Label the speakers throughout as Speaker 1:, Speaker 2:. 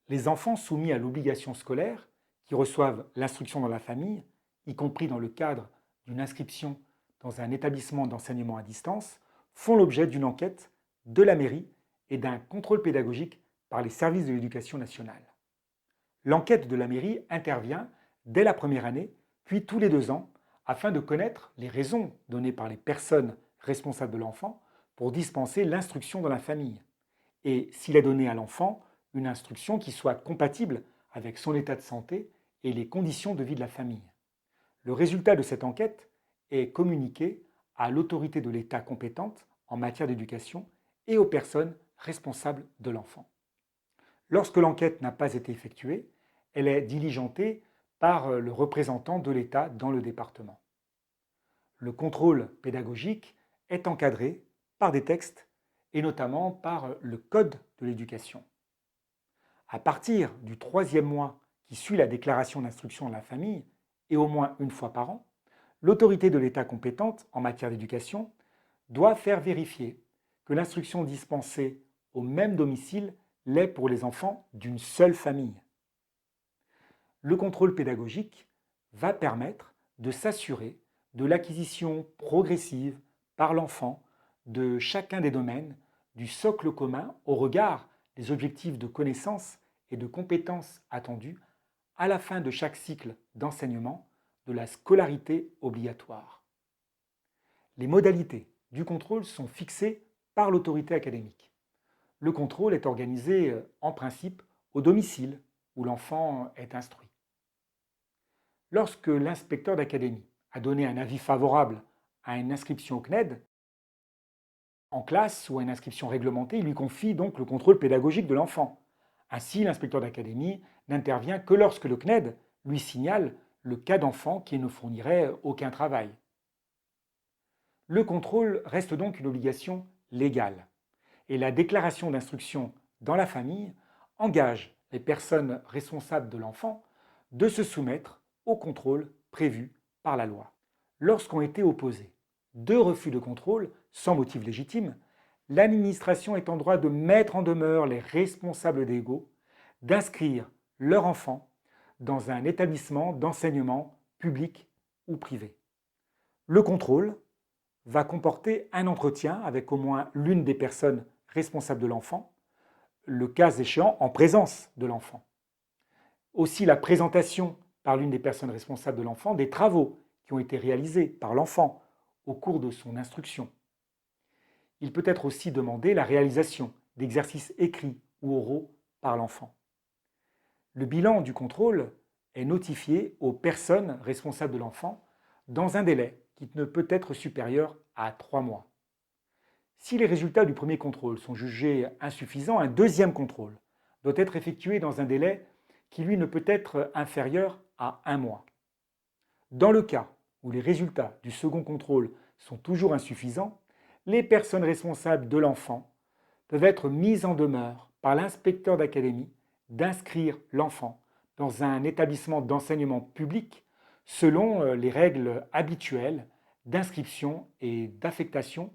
Speaker 1: Les enfants soumis à l'obligation scolaire, qui reçoivent l'instruction dans la famille, y compris dans le cadre d'une inscription dans un établissement d'enseignement à distance, font l'objet d'une enquête de la mairie et d'un contrôle pédagogique par les services de l'éducation nationale. L'enquête de la mairie intervient dès la première année, puis tous les 2 ans, afin de connaître les raisons données par les personnes responsables de l'enfant pour dispenser l'instruction dans la famille, et s'il est donné à l'enfant une instruction qui soit compatible avec son état de santé et les conditions de vie de la famille. Le résultat de cette enquête est communiqué à l'autorité de l'État compétente en matière d'éducation et aux personnes responsables de l'enfant. Lorsque l'enquête n'a pas été effectuée, elle est diligentée par le représentant de l'État dans le département. Le contrôle pédagogique est encadré par des textes et notamment par le Code de l'éducation. À partir du 3e mois qui suit la déclaration d'instruction de la famille, et au moins une fois par an, l'autorité de l'État compétente en matière d'éducation doit faire vérifier que l'instruction dispensée au même domicile l'est pour les enfants d'une seule famille. Le contrôle pédagogique va permettre de s'assurer de l'acquisition progressive par l'enfant de chacun des domaines du socle commun au regard des objectifs de connaissances et de compétences attendus à la fin de chaque cycle d'enseignement de la scolarité obligatoire. Les modalités du contrôle sont fixées par l'autorité académique. Le contrôle est organisé en principe au domicile où l'enfant est instruit. Lorsque l'inspecteur d'académie a donné un avis favorable à une inscription au CNED, en classe ou à une inscription réglementée, il lui confie donc le contrôle pédagogique de l'enfant. Ainsi, l'inspecteur d'académie n'intervient que lorsque le CNED lui signale le cas d'enfant qui ne fournirait aucun travail. Le contrôle reste donc une obligation légale et la déclaration d'instruction dans la famille engage les personnes responsables de l'enfant de se soumettre au contrôle prévu par la loi. Lorsqu'ont été opposés 2 refus de contrôle sans motif légitime, l'administration est en droit de mettre en demeure les responsables légaux d'inscrire leur enfant dans un établissement d'enseignement public ou privé. Le contrôle va comporter un entretien avec au moins l'une des personnes responsables de l'enfant, le cas échéant en présence de l'enfant. Aussi la présentation par l'une des personnes responsables de l'enfant des travaux qui ont été réalisés par l'enfant au cours de son instruction. Il peut être aussi demandé la réalisation d'exercices écrits ou oraux par l'enfant. Le bilan du contrôle est notifié aux personnes responsables de l'enfant dans un délai qui ne peut être supérieur à 3 mois. Si les résultats du premier contrôle sont jugés insuffisants, un deuxième contrôle doit être effectué dans un délai qui, lui, ne peut être inférieur à 1 mois. Dans le cas où les résultats du second contrôle sont toujours insuffisants, les personnes responsables de l'enfant peuvent être mises en demeure par l'inspecteur d'académie d'inscrire l'enfant dans un établissement d'enseignement public selon les règles habituelles d'inscription et d'affectation,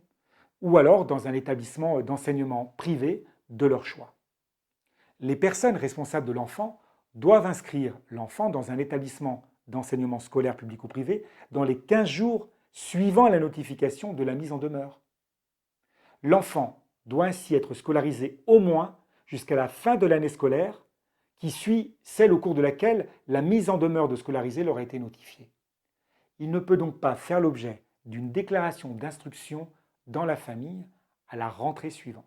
Speaker 1: ou alors dans un établissement d'enseignement privé de leur choix. Les personnes responsables de l'enfant doivent inscrire l'enfant dans un établissement d'enseignement scolaire public ou privé dans les 15 jours suivant la notification de la mise en demeure. L'enfant doit ainsi être scolarisé au moins jusqu'à la fin de l'année scolaire qui suit celle au cours de laquelle la mise en demeure de scolariser leur a été notifiée. Il ne peut donc pas faire l'objet d'une déclaration d'instruction dans la famille à la rentrée suivante.